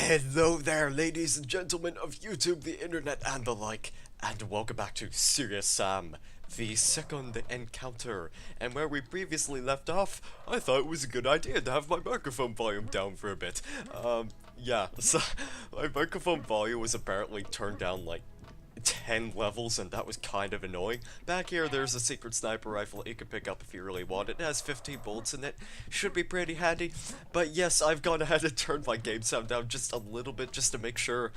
Hello there, ladies and gentlemen of YouTube, the internet, and the like, and welcome back to Serious Sam, the second encounter. And where we previously left off, I thought it was a good idea to have my microphone volume down for a bit. Yeah, so my microphone volume was apparently turned down like 10 levels, and that was kind of annoying. Back here, there's a secret sniper rifle you can pick up if you really want it. It has 15 bullets in it. Should be pretty handy. But yes, I've gone ahead and turned my game sound down just a little bit, just to make sure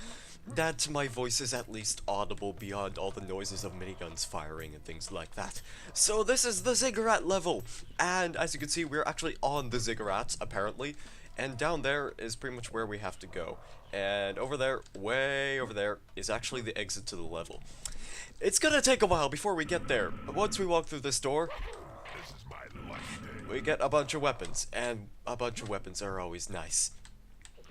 that my voice is at least audible beyond all the noises of miniguns firing and things like that. So this is the Ziggurat level, and as you can see, we're actually on the Ziggurat, apparently. And down there is pretty much where we have to go. And over there, way over there, is actually the exit to the level. It's gonna take a while before we get there, but once we walk through this door, we get a bunch of weapons, and a bunch of weapons are always nice.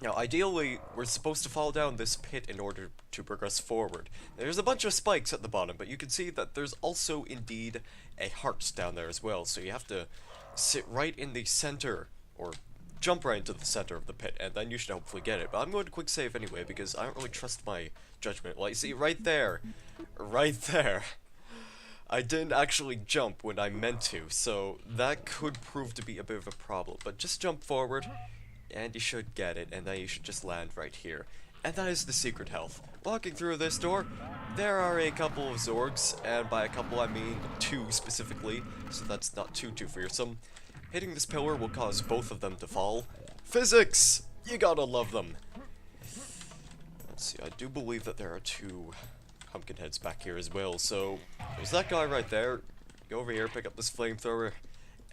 Now, ideally, we're supposed to fall down this pit in order to progress forward. There's a bunch of spikes at the bottom, but you can see that there's also, indeed, a heart down there as well, so you have to sit right in the center, or jump right into the center of the pit, and then you should hopefully get it. But I'm going to quick save anyway, because I don't really trust my judgment. Well, you see, right there, I didn't actually jump when I meant to, so that could prove to be a bit of a problem. But just jump forward, and you should get it, and then you should just land right here. And that is the secret health. Walking through this door, there are a couple of Zorgs, and by a couple I mean 2 specifically, so that's not too fearsome. Hitting this pillar will cause both of them to fall. Physics! You gotta love them. Let's see, I do believe that there are 2 pumpkin heads back here as well, so there's that guy right there. Go over here, pick up this flamethrower,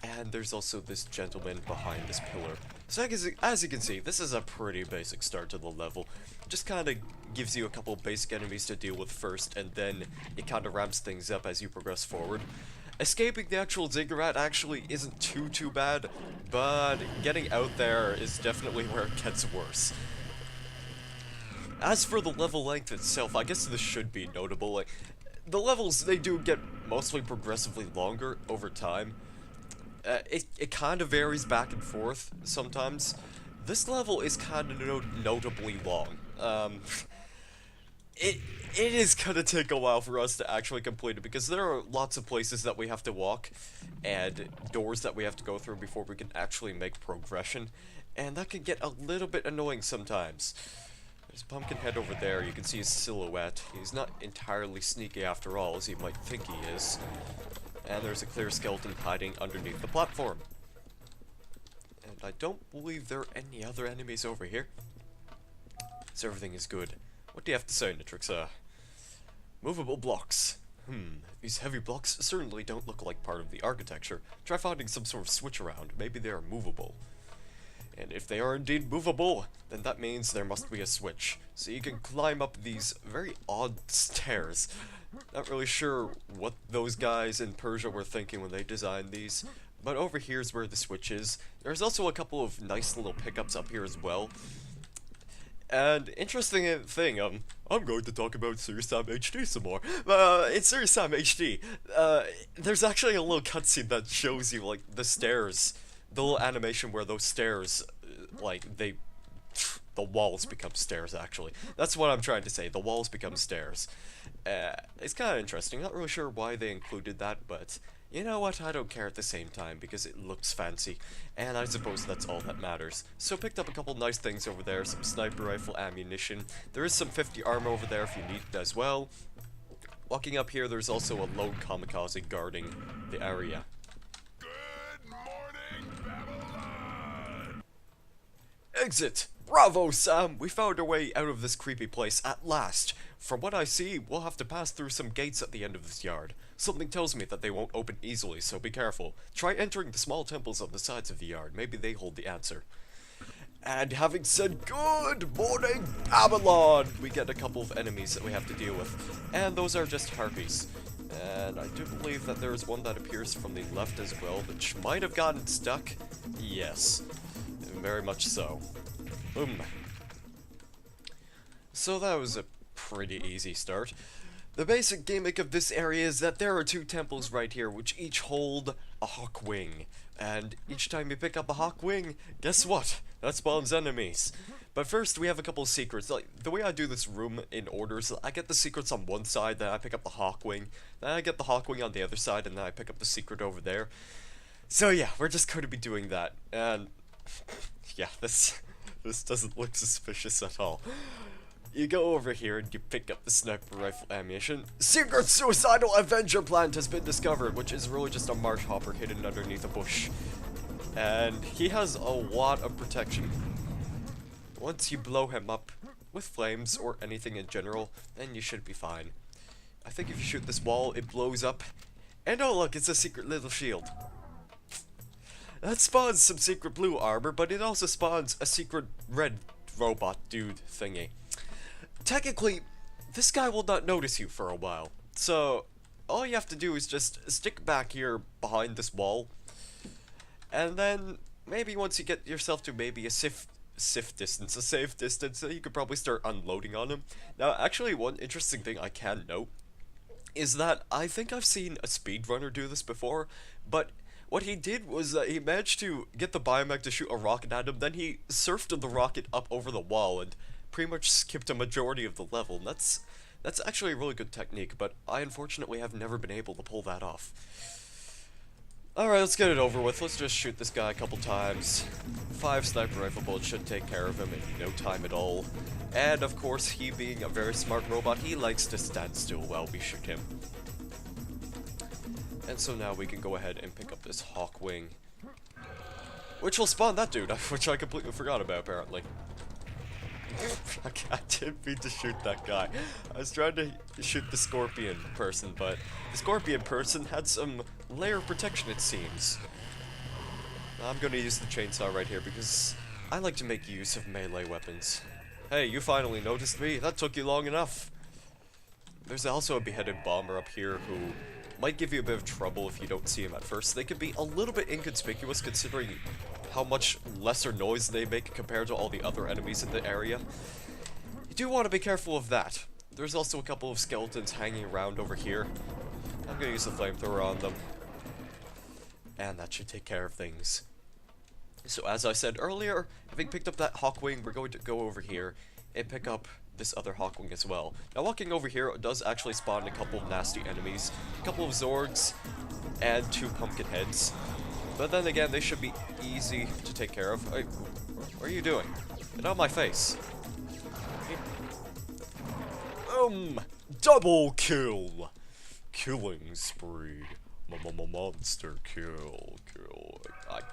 and there's also this gentleman behind this pillar. So as you can see, this is a pretty basic start to the level. Just kinda gives you a couple basic enemies to deal with first, and then it kinda ramps things up as you progress forward. Escaping the actual Ziggurat actually isn't too bad, but getting out there is definitely where it gets worse. As for the level length itself, I guess this should be notable. Like, the levels, they do get mostly progressively longer over time. It kind of varies back and forth sometimes. This level is kind of notably long. It is gonna take a while for us to actually complete it, because there are lots of places that we have to walk, and doors that we have to go through before we can actually make progression, and that can get a little bit annoying sometimes. There's a pumpkin head over there, you can see his silhouette. He's not entirely sneaky after all, as you might think he is. And there's a clear skeleton hiding underneath the platform. And I don't believe there are any other enemies over here, so everything is good. What do you have to say, Nitrix? Movable blocks. These heavy blocks certainly don't look like part of the architecture. Try finding some sort of switch around. Maybe they are movable. And if they are indeed movable, then that means there must be a switch. So you can climb up these very odd stairs. Not really sure what those guys in Persia were thinking when they designed these. But over here's where the switch is. There's also a couple of nice little pickups up here as well. And interesting thing, I'm going to talk about Serious Sam HD some more. In Serious Sam HD, there's actually a little cutscene that shows you, like, the stairs, the little animation where those stairs, like, the walls become stairs, actually. That's what I'm trying to say, the walls become stairs. It's kind of interesting, not really sure why they included that, but you know what, I don't care at the same time, because it looks fancy, and I suppose that's all that matters. So picked up a couple nice things over there, some sniper rifle ammunition. There is some 50 armor over there if you need it as well. Walking up here, there's also a lone kamikaze guarding the area. Good morning, Babylon! Exit! Bravo, Sam! We found our way out of this creepy place at last. From what I see, we'll have to pass through some gates at the end of this yard. Something tells me that they won't open easily, so be careful. Try entering the small temples on the sides of the yard. Maybe they hold the answer. And having said good morning, Babylon, we get a couple of enemies that we have to deal with. And those are just harpies. And I do believe that there is one that appears from the left as well, which might have gotten stuck. Yes, very much so. Boom. So that was a pretty easy start. The basic gimmick of this area is that there are 2 temples right here, which each hold a hawk wing. And each time you pick up a hawk wing, guess what? that spawns enemies. But first, we have a couple of secrets. Like, the way I do this room in orders, I get the secrets on one side, then I pick up the Hawkwing, then I get the Hawkwing on the other side, and then I pick up the secret over there. So yeah, we're just going to be doing that, and yeah, this doesn't look suspicious at all. You go over here and you pick up the sniper rifle ammunition. Secret suicidal Avenger plant has been discovered, which is really just a Marsh-Hopper hidden underneath a bush. And he has a lot of protection. Once you blow him up with flames or anything in general, then you should be fine. I think if you shoot this wall, it blows up. And oh look, it's a secret little shield. That spawns some secret blue armor, but it also spawns a secret red robot dude thingy. Technically, this guy will not notice you for a while. So, all you have to do is just stick back here behind this wall. And then, maybe once you get yourself to maybe a safe distance, you could probably start unloading on him. Now, actually, one interesting thing I can note is that I think I've seen a speedrunner do this before, but what he did was he managed to get the biomech to shoot a rocket at him, then he surfed the rocket up over the wall and pretty much skipped a majority of the level. And that's actually a really good technique, but I unfortunately have never been able to pull that off. Alright, let's get it over with. Let's just shoot this guy a couple times. 5 sniper rifle bullets should take care of him in no time at all. And of course, he being a very smart robot, he likes to stand still while we shoot him. And so now we can go ahead and pick up this Hawkwing, which will spawn that dude, which I completely forgot about apparently. I didn't mean to shoot that guy. I was trying to shoot the scorpion person, but the scorpion person had some layer protection, it seems. I'm gonna use the chainsaw right here because I like to make use of melee weapons. Hey, you finally noticed me? That took you long enough. There's also a beheaded bomber up here who might give you a bit of trouble if you don't see him at first. They could be a little bit inconspicuous considering how much lesser noise they make compared to all the other enemies in the area. You do want to be careful of that. There's also a couple of skeletons hanging around over here. I'm gonna use the flamethrower on them. And that should take care of things. So as I said earlier, having picked up that Hawkwing, we're going to go over here and pick up this other Hawkwing as well. Now walking over here does actually spawn a couple of nasty enemies, a couple of Zorgs, and 2 pumpkin heads. But then again, they should be easy to take care of. Hey, what are you doing? Get out of my face. Double kill! Killing spree. Monster kill.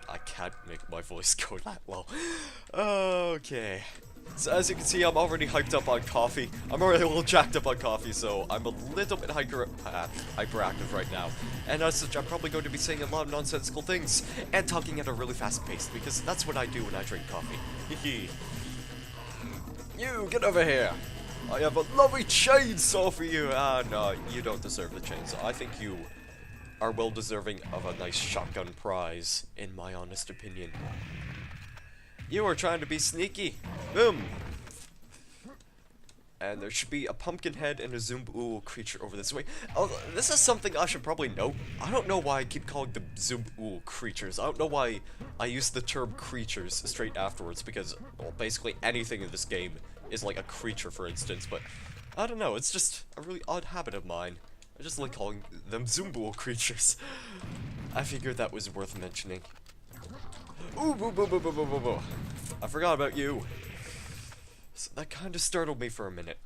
I can't make my voice go that low. Okay. So as you can see, I'm already hyped up on coffee. I'm already a little jacked up on coffee, so I'm a little bit hyperactive right now. And as such, I'm probably going to be saying a lot of nonsensical things and talking at a really fast pace, because that's what I do when I drink coffee. You, get over here! I have a lovely chainsaw for you! Ah, no, you don't deserve the chainsaw. I think you are well deserving of a nice shotgun prize, in my honest opinion. You are trying to be sneaky. Boom! And there should be a pumpkin head and a Zumb'ul creature over this way. Oh, this is something I should probably note. I don't know why I keep calling them Zumb'ul creatures. I don't know why I use the term creatures straight afterwards, because, well, basically anything in this game is like a creature, for instance, but I don't know, it's just a really odd habit of mine. I just like calling them Zumb'ul creatures. I figured that was worth mentioning. Ooh, boo, boo, boo, boo, boo, boo, boo. I forgot about you. So that kind of startled me for a minute.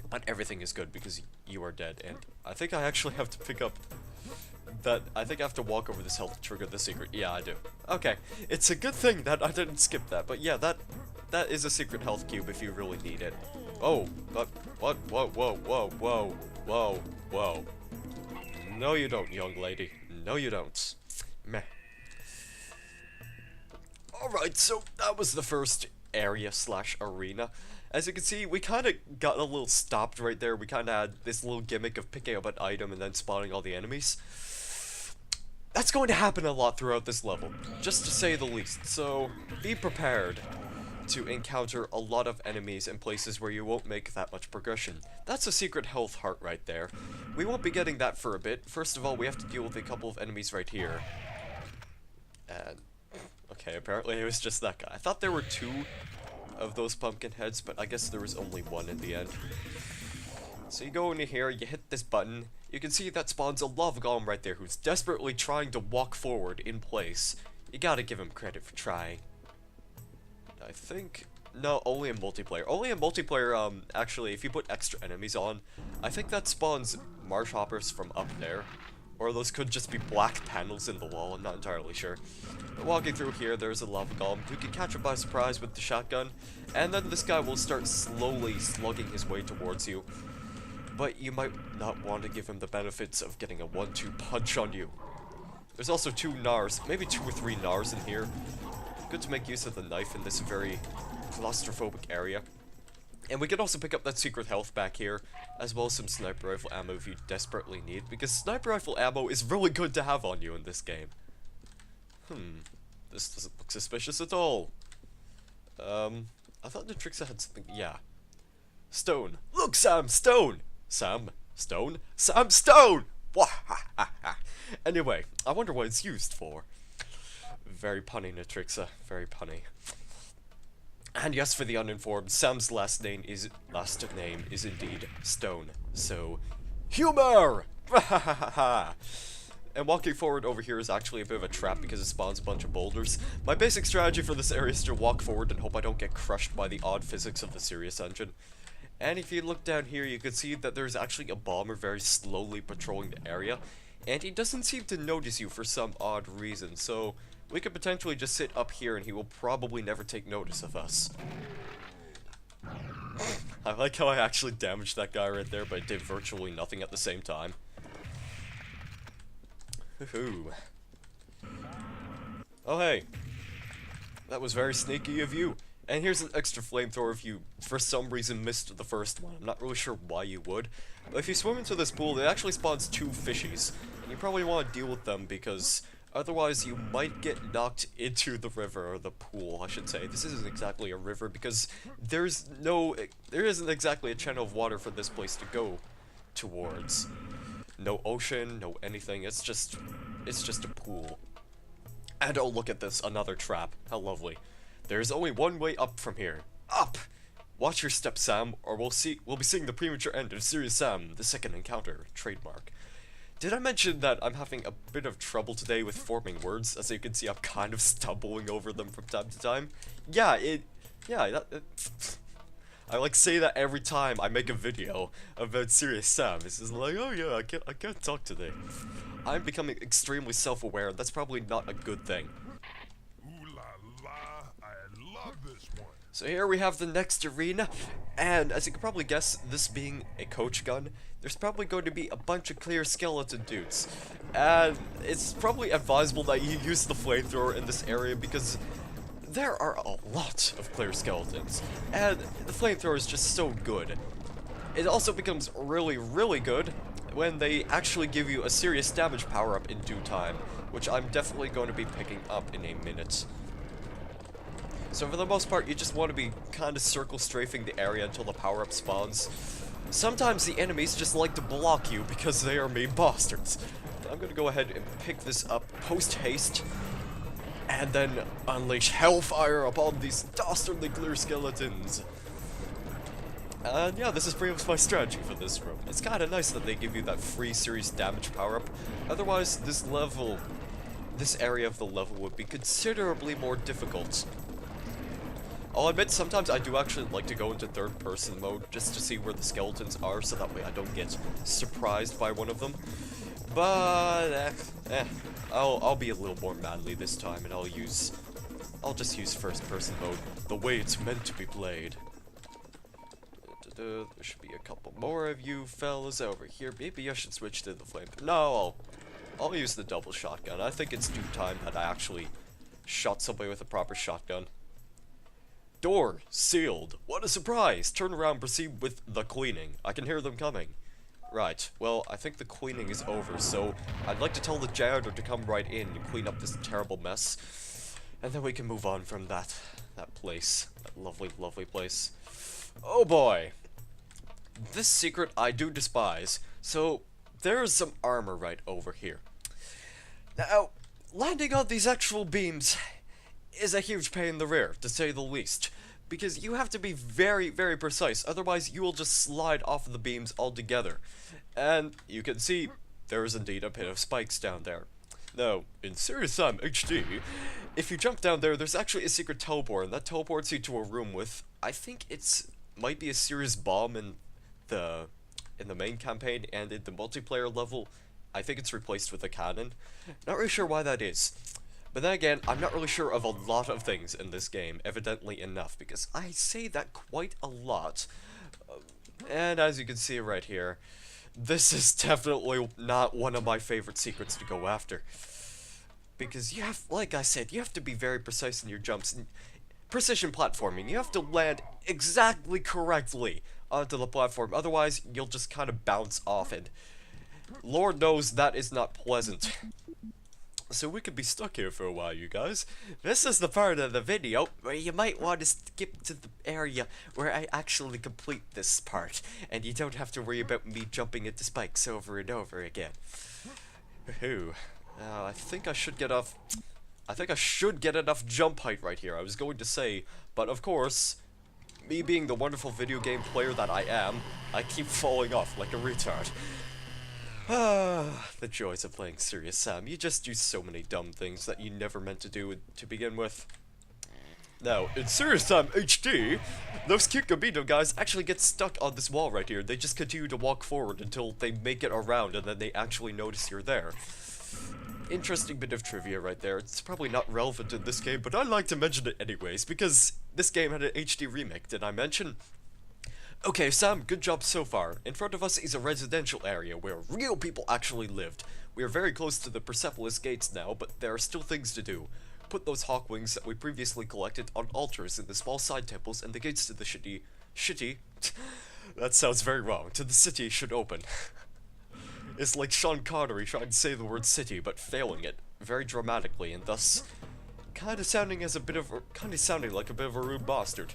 But everything is good because you are dead, and I think I actually have to pick up that. I think I have to walk over this hill to trigger the secret. Yeah, I do. Okay, it's a good thing that I didn't skip that, but yeah, that is a secret health cube if you really need it. Oh, but what? Whoa, whoa, whoa, whoa, whoa, whoa. No, you don't, young lady. No, you don't. Meh. Alright, so that was the first area / arena. As you can see, we kind of got a little stopped right there. We kind of had this little gimmick of picking up an item and then spawning all the enemies. That's going to happen a lot throughout this level, just to say the least. So, be prepared to encounter a lot of enemies in places where you won't make that much progression. That's a secret health heart right there. We won't be getting that for a bit. First of all, we have to deal with a couple of enemies right here. And Okay, apparently it was just that guy. I thought there were two of those pumpkin heads, but I guess there was only one in the end. So you go into here, you hit this button, you can see that spawns a lava golem right there who's desperately trying to walk forward in place. You gotta give him credit for trying. I think... No, only in multiplayer. Only in multiplayer, actually, if you put extra enemies on, I think that spawns Marsh-Hoppers from up there. Or those could just be black panels in the wall, I'm not entirely sure. But walking through here, there's a lava golem who can catch him by surprise with the shotgun, and then this guy will start slowly slugging his way towards you. But you might not want to give him the benefits of getting a 1-2 punch on you. There's also 2 Nars, maybe 2 or 3 Nars in here. Good to make use of the knife in this very claustrophobic area. And we can also pick up that secret health back here, as well as some sniper rifle ammo if you desperately need, because sniper rifle ammo is really good to have on you in this game. This doesn't look suspicious at all. I thought the Trixa had something, yeah. Stone. Look, Sam, stone! Sam, stone? Sam, stone! Anyway, I wonder what it's used for. Very punny, Natrixa. Very punny. And yes, for the uninformed, Sam's last name is indeed Stone. So, humor! And walking forward over here is actually a bit of a trap because it spawns a bunch of boulders. My basic strategy for this area is to walk forward and hope I don't get crushed by the odd physics of the Sirius engine. And if you look down here, you can see that there's actually a bomber very slowly patrolling the area. And he doesn't seem to notice you for some odd reason, so we could potentially just sit up here and he will probably never take notice of us. I like how I actually damaged that guy right there, but did virtually nothing at the same time. Hoo-hoo. Oh hey, that was very sneaky of you. And here's an extra flamethrower if you, for some reason, missed the first one. I'm not really sure why you would. But if you swim into this pool, it actually spawns 2 fishies. And you probably want to deal with them because otherwise you might get knocked into the river, or the pool, I should say. This isn't exactly a river because there isn't exactly a channel of water for this place to go towards. No ocean, no anything, it's just a pool. And oh, look at this, another trap. How lovely. There's only one way up from here. Up! Watch your step, Sam, or we'll be seeing the premature end of Serious Sam, the second encounter, trademark. Did I mention that I'm having a bit of trouble today with forming words? As you can see, I'm kind of stumbling over them from time to time. I like say that every time I make a video about Serious Sam. It's just like, oh yeah, I can't talk today. I'm becoming extremely self-aware, and that's probably not a good thing. Ooh la la, I love this one. So here we have the next arena, and as you can probably guess, this being a coach gun, there's probably going to be a bunch of clear skeleton dudes. And it's probably advisable that you use the flamethrower in this area because there are a lot of clear skeletons, and the flamethrower is just so good. It also becomes really, really good when they actually give you a serious damage power-up in due time, which I'm definitely going to be picking up in a minute. So for the most part, you just want to be kind of circle strafing the area until the power-up spawns. Sometimes the enemies just like to block you because they are mean bastards. I'm going to go ahead and pick this up post-haste, and then unleash hellfire upon these dastardly clear skeletons. And yeah, this is pretty much my strategy for this room. It's kind of nice that they give you that free serious damage power-up. Otherwise, this area of the level would be considerably more difficult. I'll admit, sometimes I do actually like to go into third-person mode just to see where the skeletons are, so that way I don't get surprised by one of them. But, I'll be a little more manly this time, and I'll just use first-person mode, the way it's meant to be played. There should be a couple more of you fellas over here. Maybe I should switch to the flame. No, I'll use the double shotgun. I think it's due time that I actually shot somebody with a proper shotgun. Door sealed. What a surprise! Turn around, proceed with the cleaning. I can hear them coming. Right, well, I think the cleaning is over, so I'd like to tell the janitor to come right in and clean up this terrible mess. And then we can move on from that place. That lovely, lovely place. Oh boy! This secret I do despise. So, there's some armor right over here. Now, landing on these actual beams is a huge pain in the rear, to say the least. Because you have to be very, very precise, otherwise you will just slide off of the beams altogether. And you can see there is indeed a pit of spikes down there. Now, in Serious Sam HD, if you jump down there, there's actually a secret teleport, and that teleports you to a room with, I think might be a serious bomb in the main campaign, and in the multiplayer level, I think it's replaced with a cannon. Not really sure why that is. But then again, I'm not really sure of a lot of things in this game, evidently enough, because I say that quite a lot. And as you can see right here, this is definitely not one of my favorite secrets to go after. Because you have, like I said, you have to be very precise in your jumps. And precision platforming, you have to land exactly correctly onto the platform, otherwise you'll just kind of bounce off it. Lord knows that is not pleasant. So we could be stuck here for a while, you guys. This is the part of the video where you might want to skip to the area where I actually complete this part, and you don't have to worry about me jumping into spikes over and over again. Woohoo. I think I should get enough jump height right here, I was going to say, but of course, me being the wonderful video game player that I am, I keep falling off like a retard. The joys of playing Serious Sam. You just do so many dumb things that you never meant to do to begin with. Now, in Serious Sam HD, those cute Gabito guys actually get stuck on this wall right here. They just continue to walk forward until they make it around and then they actually notice you're there. Interesting bit of trivia right there. It's probably not relevant in this game, but I like to mention it anyways, because this game had an HD remake, did I mention? Okay, Sam, good job so far. In front of us is a residential area where real people actually lived. We are very close to the Persepolis gates now, but there are still things to do. Put those hawk wings that we previously collected on altars in the small side temples, and the gates to the shitty? That sounds very wrong. To the city should open. It's like Sean Connery trying to say the word city, but failing it very dramatically, and thus kinda sounding like a bit of a rude bastard.